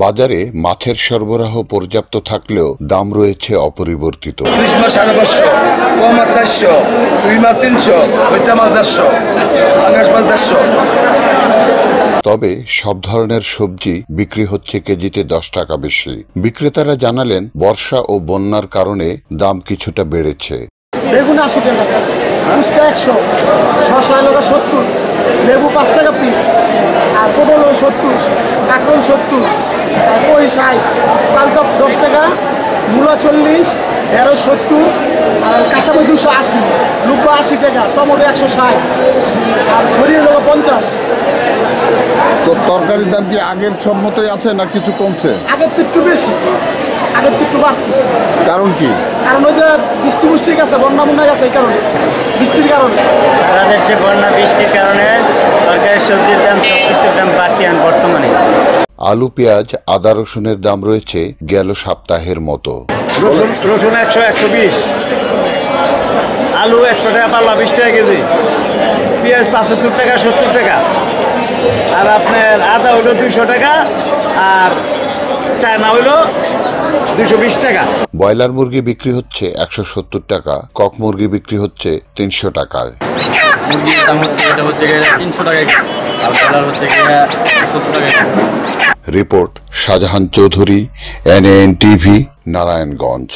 বাজারে মাছের সরবরাহ পর্যাপ্ত থাকলেও দাম রয়েছে অপরিবর্তিত। ইলিশ মাছ 550, কম মাছ 400, রুই মাছ 300, ওইটা মাছ 150, পাঙ্গাস মাছ 150। তবে সব ধরনের সবজি বিক্রি হচ্ছে কেজিতে 10 টাকা বেশি। বিক্রেতারা জানালেন বর্ষা ও বন্যার কারণে দাম কিছুটা বেড়েছে। বেগুন 80 টাকা, উস্তা 100, শসা 70, লেবু 5 টাকা পিস, আর পটল 70, কাঁকরোল 70, আর কই 60, চালটা 10 টাকা, মূলা 40, ঢেঁড়স 70, আর কাঁচামরিচ 280, লুব্বা 80 টাকা, টমেটো 160, আর ছড়িয়ে 50। তো তরকারির দাম কি আগের সব মতোই আছে না কিছু কমছে? আগের তো একটু বেশি, আগের তো একটু বাড়তি। কারণ কি? কারণ ওই যে বৃষ্টি গেছে, বন্যা গেছে, এই কারণে, বৃষ্টির কারণে। সারা দেশে বন্যা বৃষ্টির কারণে তরকারি সবজির দাম সবকিছুর দাম বাড়তি বর্তমানে। আলু, পেঁয়াজ, আদা, রসুনের দাম রয়েছে গেল সপ্তাহের মতো। রসুন 100, 120, আলু 100 টাকা পাল্লা, 20 টাকা কেজি, পেঁয়াজ 75 টাকা, 70 টাকা, আর আপনার আদা হইলো 200 টাকা, আর চায়না হইলো 220 টাকা। ব্রয়লার মুরগি বিক্রি হচ্ছে 170 টাকা, কক মুরগি বিক্রি হচ্ছে 300 টাকায়। মুরগির দাম হচ্ছে 300 টাকা, আর ব্রয়লার হচ্ছে 70 টাকা। Report Shahjahan Chowdhury, NAN TV, Narayanganj.